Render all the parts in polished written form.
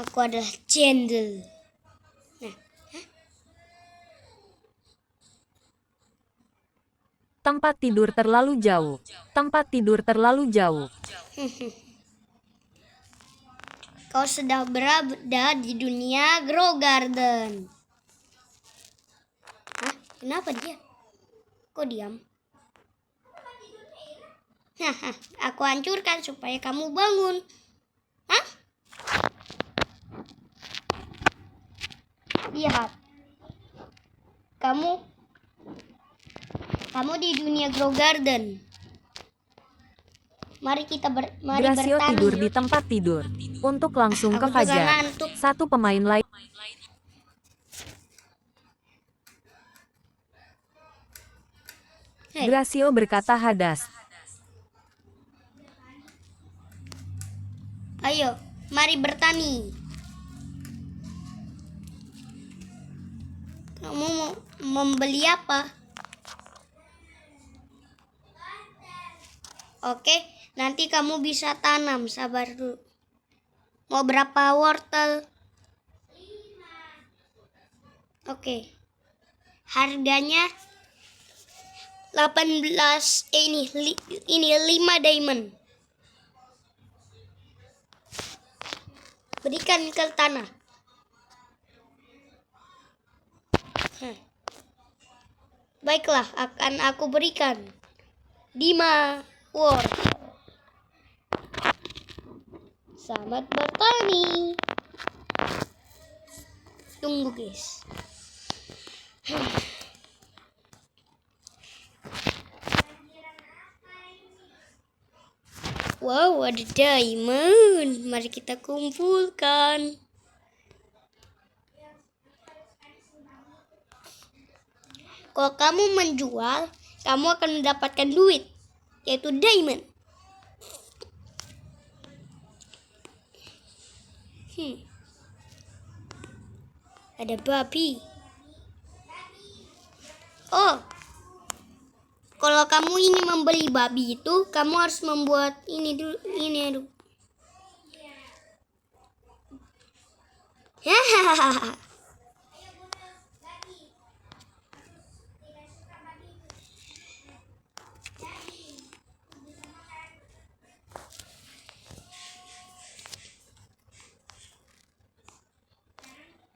Aku adalah jendel. Nah, Tempat tidur terlalu jauh. Tempat tidur terlalu jauh. kau sedang berada di dunia Grow Garden. Hah? Kenapa dia? Kok diam? Haha, aku hancurkan supaya kamu bangun. Hah? Lihat. Kamu di dunia Grow Garden. Mari Gracio bertani. tidur di tempat tidur. Untuk langsung ke Aku juga Fajar. ngantuk. Satu pemain lain. Hei, Gracio berkata hadas. ayo, mari bertani. Kamu mau membeli apa? Oke, nanti kamu bisa tanam. Sabar dulu. Mau berapa wortel? 5. Oke. Harganya 18 ini 5 diamond. Berikan ke tanah. Baiklah, akan aku berikan 5 wortel. Selamat bertani. Tunggu guys. Wow, ada diamond. Mari kita kumpulkan. Kalau kamu menjual, kamu akan mendapatkan duit, yaitu diamond. Ada babi. Oh, kalau kamu ingin membeli babi itu, kamu harus membuat ini dulu. Ini aduh. Hahaha.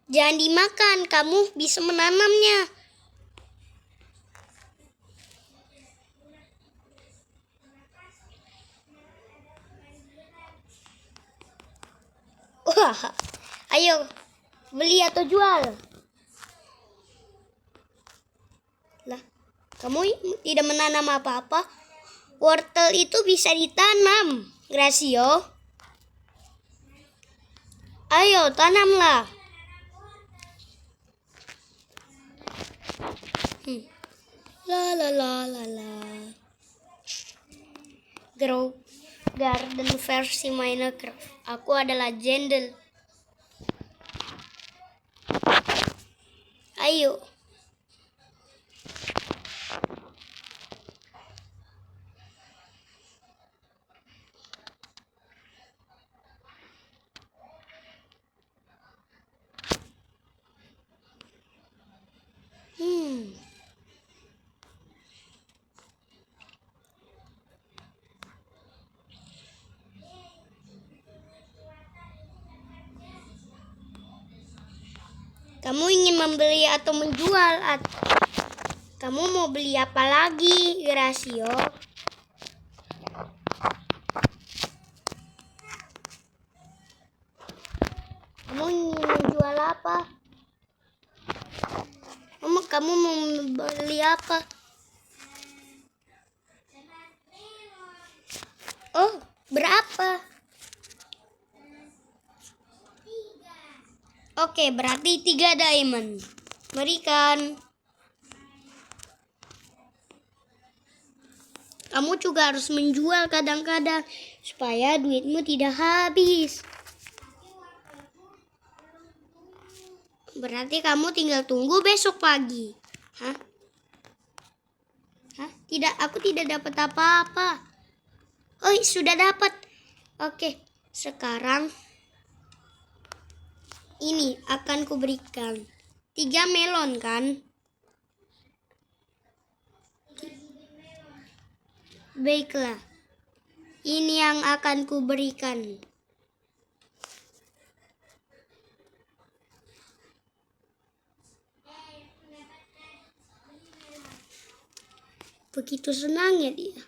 Jangan dimakan, kamu bisa menanamnya. Wah, ayo beli atau jual. Lah, kamu tidak menanam apa-apa. Wortel itu bisa ditanam, Gracio. Ayo, tanamlah. La la la la la. Grow Garden versi Minecraft. Aku adalah jendel. Ayo. Kamu ingin membeli atau menjual? Kamu mau beli apa lagi, Gracio? Kamu ingin menjual apa? Kamu mau beli apa? Oh, berapa? Oke, berarti 3 diamond. Berikan. Kamu juga harus menjual kadang-kadang supaya duitmu tidak habis. Berarti kamu tinggal tunggu besok pagi. Hah? Tidak, aku tidak dapat apa-apa. Oh, sudah dapat. Oke, sekarang ini akan kuberikan 3 melon kan? Baiklah, ini yang akan kuberikan. Begitu senangnya dia.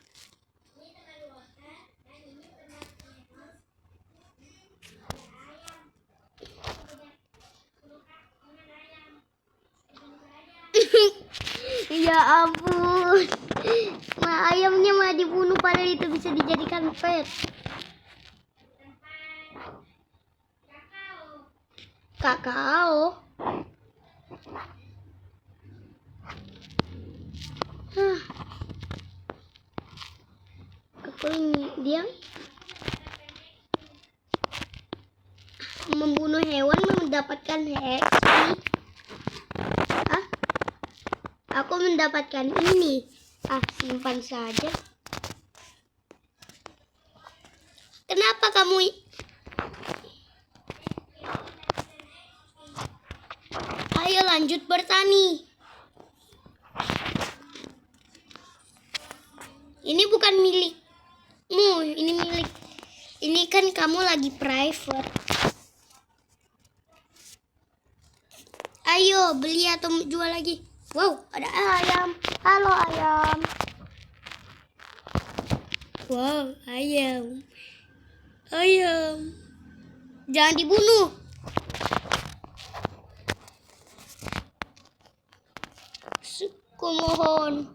Ya ampun, ayamnya mah dibunuh padahal itu bisa dijadikan pet. Kakao. Aku ini dia membunuh hewan mendapatkan XP. Aku mendapatkan ini. Simpan saja. Kenapa kamu? Ayo lanjut bertani. Ini bukan milikmu, ini milik. Ini kan kamu lagi private. Ayo beli atau jual lagi. Wow, ada ayam. Halo ayam. Wow, ayam. Ayam. Jangan dibunuh. Kumohon.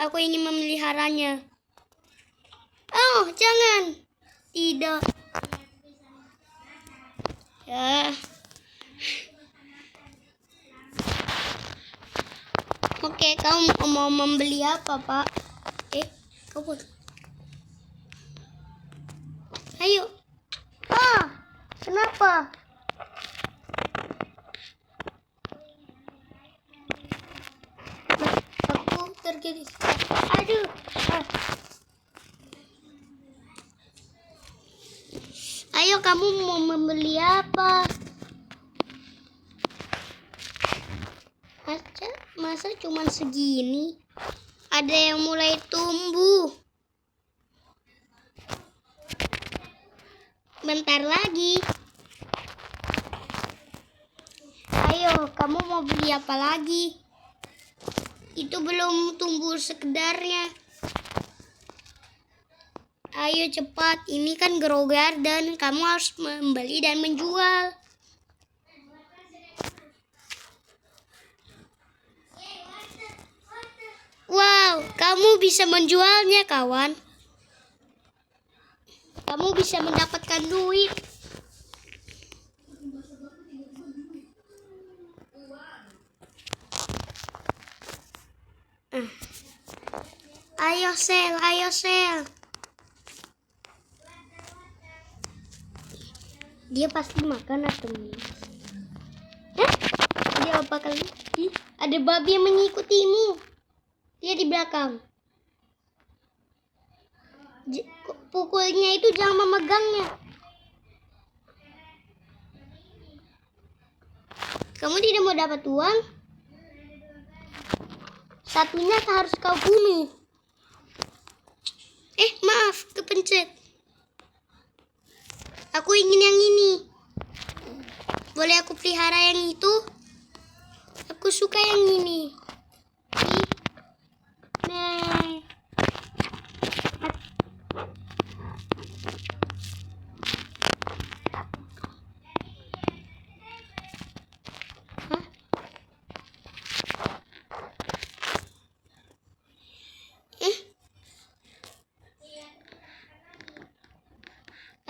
Aku ingin memeliharanya. Oh, jangan. Tidak. Ya. Oke, kamu mau membeli apa, Pak? Kabur. Ayo. Kenapa? Aku tergigit. Aduh. Ayo, kamu mau membeli apa? Masa cuma segini? Ada yang mulai tumbuh. Bentar lagi. Ayo, kamu mau beli apa lagi? Itu belum tumbuh sekedarnya. Ayo cepat, ini kan grow garden. Kamu harus membeli dan menjual. Wow, kamu bisa menjualnya, kawan. Kamu bisa mendapatkan duit. Ayo sel, ayo sel. Dia pasti makan atau minum. Dia apa kali? Ada babi yang mengikutimu. Dia di belakang. Pukulnya itu jangan memegangnya. Kamu tidak mau dapat uang? Satunya harus kau bunuh. Maaf, kepencet. Aku ingin yang ini. Boleh aku pelihara yang itu? Aku suka yang ini.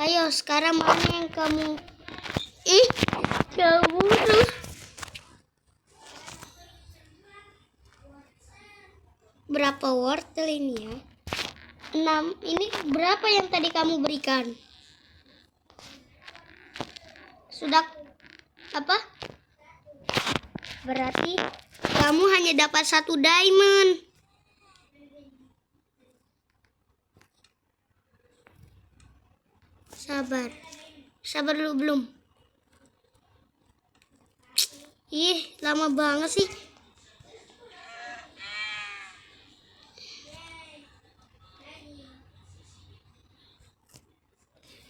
Ayo, sekarang mana yang kamu? Kamu tuh. Berapa wortel ini ya? 6. Ini berapa yang tadi kamu berikan? Sudah apa? Berarti kamu hanya dapat 1 diamond. Sabar. Sabar dulu belum. Ih, lama banget sih.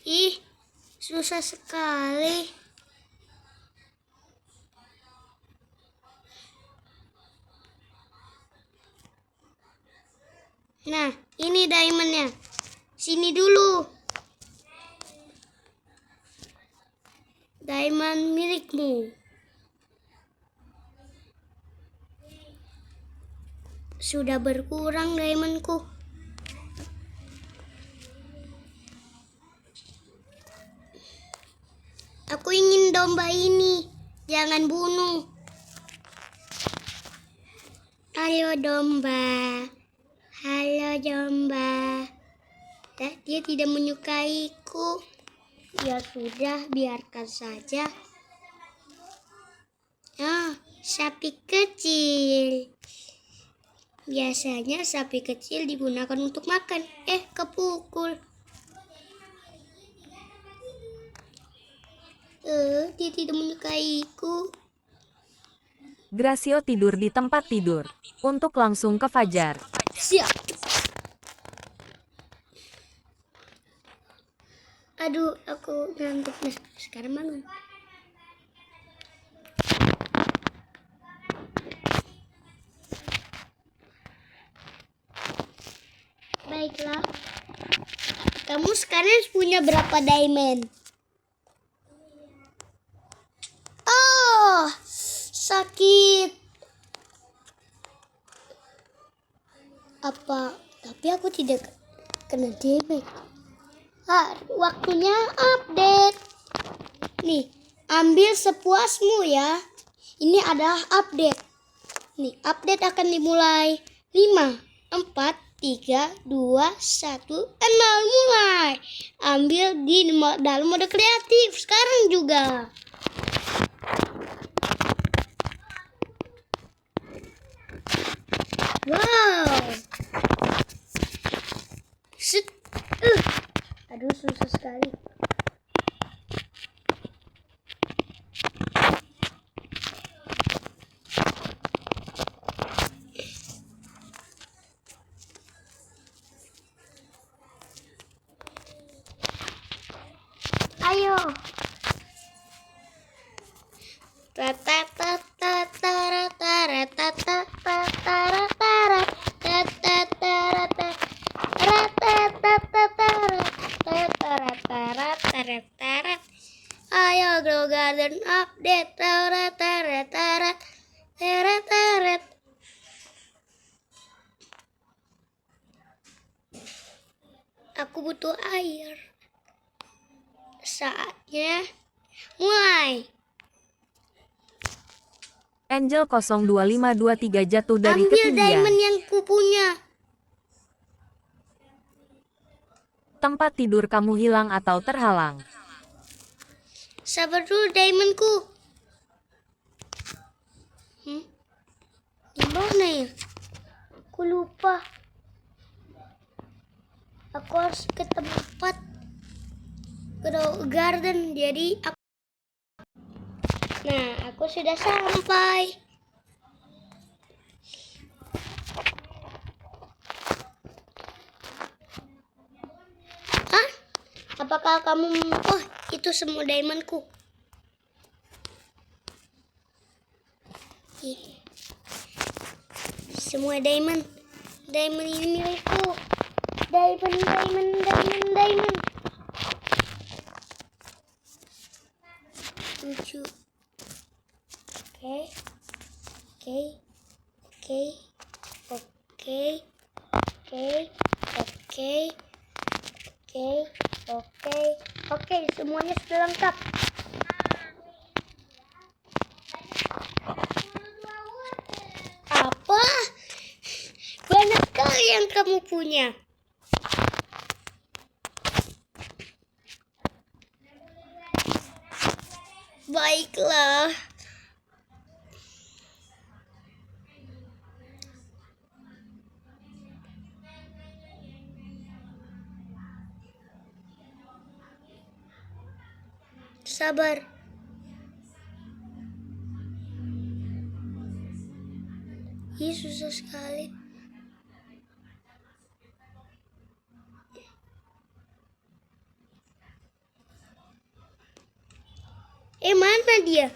Ih, susah sekali. Nah, ini diamondnya. Sini dulu. Diamond milikmu. Sudah berkurang diamondku. Aku ingin domba ini. Jangan bunuh. Halo domba. Halo domba. Dia tidak menyukaiku. Ya sudah, biarkan saja. Sapi kecil. Biasanya sapi kecil digunakan untuk makan. Kepukul. Dia tidak menyukaiku. Gracio tidur di tempat tidur. Untuk langsung ke Fajar. Siap. Aduh, aku ngantuk. Nah, sekarang bangun. Baiklah. Kamu sekarang punya berapa diamond? Oh, sakit. Apa? Tapi aku tidak kena damage. Waktunya update. Nih, ambil sepuasmu ya. Ini adalah update. Nih, update akan dimulai. 5, 4, 3, 2, 1, 0. Mulai. Ambil di dalam mode kreatif. Sekarang juga. Wow. Aduh, susah sekali. Ayo. Ayo Grow Garden update. Aku butuh air. Saatnya mulai. Angel 02523 jatuh dari Ambil ketinggian. diamond yang ku punya. Tempat tidur kamu hilang atau terhalang. Sabar dulu diamondku. Gimana ya? Aku lupa. Aku harus ke tempat Grow Garden. Jadi aku sudah sampai. Apakah kamu... Oh, itu semua diamondku. Semua diamond. Diamond ini milikku. Diamond. Lucu. Oke, semuanya sudah lengkap. Apa? Banyak sekali yang kamu punya. Baiklah. Sabar. Ih, susah sekali. Mana dia?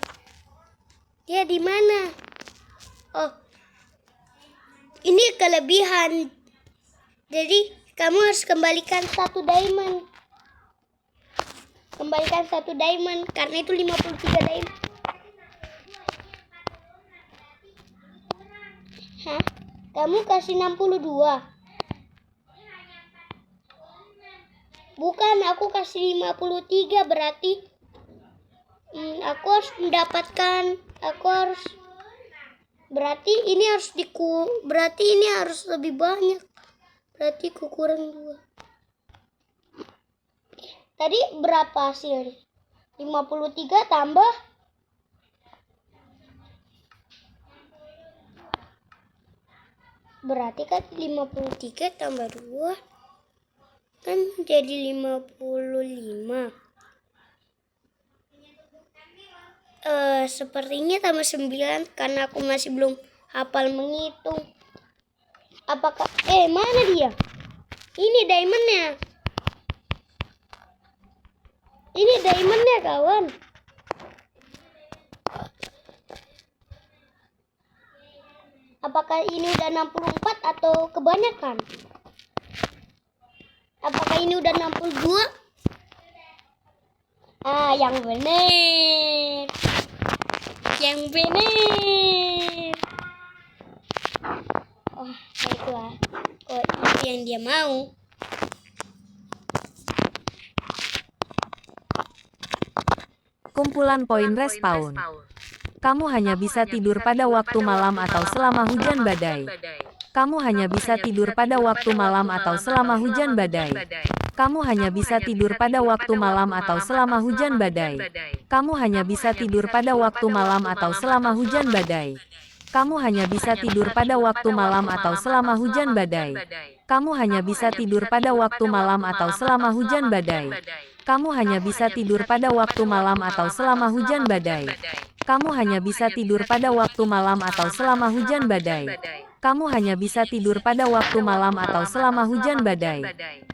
Dia di mana? Oh, ini kelebihan. Jadi kamu harus kembalikan 1 diamond. Kembalikan 1 diamond karena itu 53 diamond. Hah? Kamu kasih 62? Bukan, aku kasih 53 berarti aku harus mendapatkan, berarti ini harus lebih banyak. Berarti kurang 2. Tadi berapa hasilnya? 53 tambah berarti kan 53 tambah 2 kan jadi 55. Sepertinya tambah 9 karena aku masih belum hafal menghitung. Apakah mana dia? Ini diamondnya. Ini diamondnya, kawan. Apakah ini udah 64 atau kebanyakan? Apakah ini udah 62? Yang benar. Yang benar. Oh, baiklah. Oh, itu yang dia mau. Kumpulan poin respawn. Kamu hanya bisa tidur pada waktu malam atau selama hujan badai. Kamu hanya bisa tidur pada waktu malam atau selama hujan badai. Kamu hanya bisa tidur pada waktu malam atau selama hujan badai. Kamu hanya bisa tidur pada waktu malam atau selama hujan badai. Kamu hanya bisa tidur pada waktu malam atau selama hujan badai. Kamu hanya bisa tidur pada waktu malam atau selama hujan badai. Kamu hanya bisa tidur pada waktu malam atau selama hujan badai. Kamu hanya bisa tidur pada waktu malam atau selama hujan badai. Kamu hanya bisa tidur pada waktu malam atau selama hujan badai. Kamu hanya bisa tidur pada waktu malam atau selama hujan badai. Kamu hanya bisa tidur pada waktu malam atau selama hujan badai.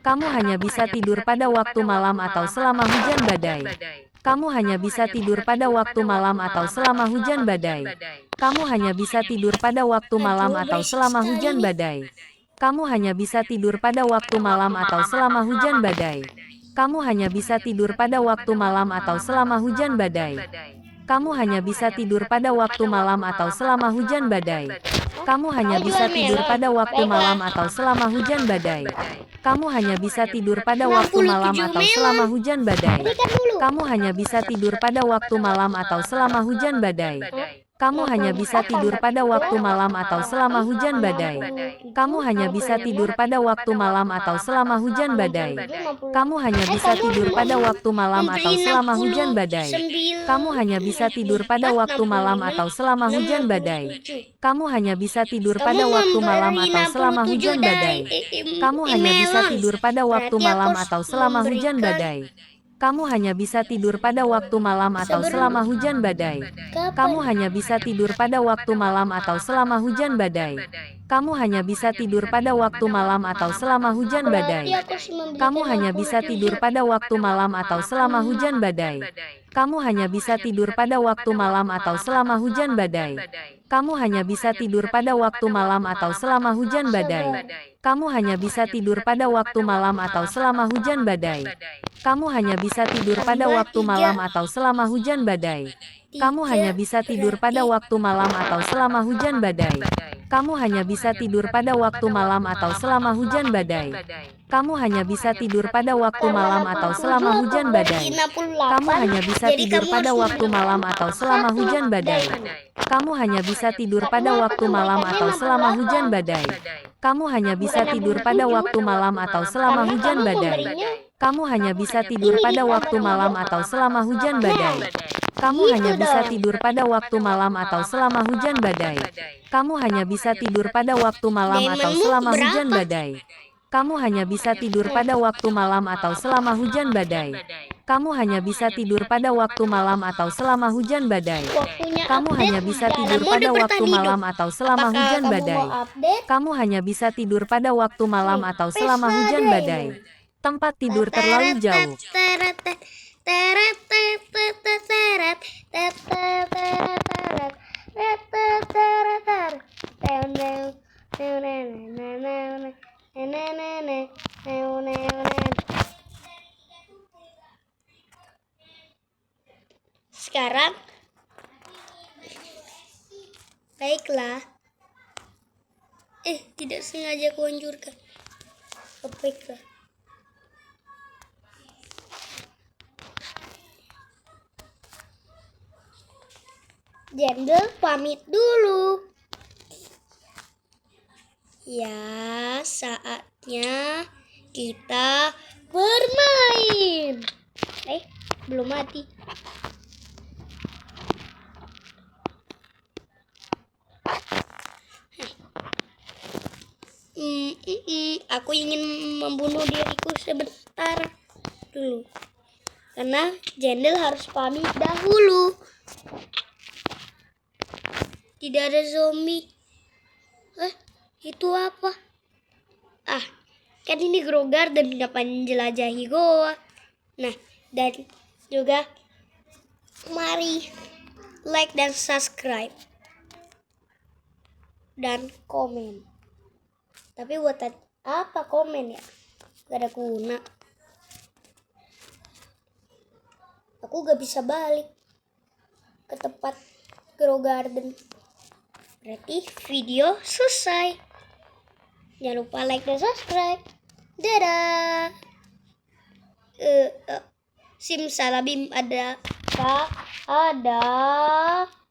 Kamu hanya bisa tidur pada waktu malam atau selama hujan badai. Kamu hanya bisa tidur pada waktu malam atau selama hujan badai. Kamu hanya bisa tidur pada waktu malam atau selama hujan badai. Kamu hanya bisa tidur pada waktu malam atau selama hujan badai. Kamu hanya bisa tidur pada waktu malam atau selama hujan badai. Kamu hanya bisa tidur pada waktu malam atau selama hujan badai. Kamu hanya bisa tidur pada waktu malam atau selama hujan badai. Kamu hanya bisa tidur pada waktu malam atau selama hujan badai. Kamu hanya bisa tidur pada waktu malam atau selama hujan badai. Kamu hanya bisa tidur pada waktu malam atau selama hujan badai. Kamu hanya bisa tidur pada waktu malam atau selama hujan badai. Kamu hanya bisa tidur pada waktu malam atau selama hujan badai. Kamu hanya bisa tidur pada waktu malam atau selama hujan badai. Kamu hanya bisa tidur pada waktu malam atau selama hujan badai. Kamu hanya bisa tidur pada waktu malam atau selama hujan badai. Kamu hanya bisa tidur pada waktu malam atau selama hujan badai. Kamu hanya bisa tidur pada waktu malam atau selama hujan badai. Kamu hanya bisa tidur pada waktu malam atau selama hujan badai. Kamu hanya bisa tidur pada waktu malam atau selama hujan badai. Kamu hanya bisa tidur pada waktu malam atau selama hujan badai. Kamu hanya bisa tidur pada waktu malam atau selama hujan badai. Kamu hanya bisa tidur pada waktu malam atau selama hujan badai. Kamu hanya bisa tidur pada waktu malam atau selama hujan badai. Kamu hanya bisa tidur pada waktu malam atau selama hujan badai. Kamu hanya bisa tidur pada waktu malam atau selama hujan badai. Kamu hanya bisa tidur pada waktu malam atau selama hujan badai. Kamu hanya bisa tidur pada waktu malam atau selama hujan badai. Kamu hanya bisa tidur pada waktu malam atau selama hujan badai. Kamu hanya bisa tidur pada waktu malam atau selama hujan badai. Kamu hanya bisa tidur pada waktu malam atau selama hujan badai. Kamu hanya bisa tidur pada waktu malam atau selama hujan badai. Kamu hanya bisa tidur pada waktu malam atau selama hujan badai. Waktunya Kamu update hanya bisa dalam tidur mode pada waktu bertahan hidup. malam atau selama Apakah hujan kamu badai. mau update? Kamu hanya bisa tidur pada waktu malam Nih, atau selama Pesta hujan Diamond. badai. Tempat tidur terlalu jauh. Sekarang, baiklah. Tidak sengaja kuhancurkan. Baiklah. Jendel pamit dulu. Ya, saatnya kita bermain. Belum mati. Aku ingin membunuh diriku sebentar dulu. Karena Jendel harus pamit dahulu. Tidak ada zombie. Itu apa? Kan ini Grow Garden, dapat menjelajahi goa. Nah, dan juga mari like dan subscribe dan komen. Tapi buat apa komen ya? Gak ada guna. Aku gak bisa balik ke tempat Grow Garden. Berarti video selesai. Jangan lupa like dan subscribe. Dadah. Simsalabim ada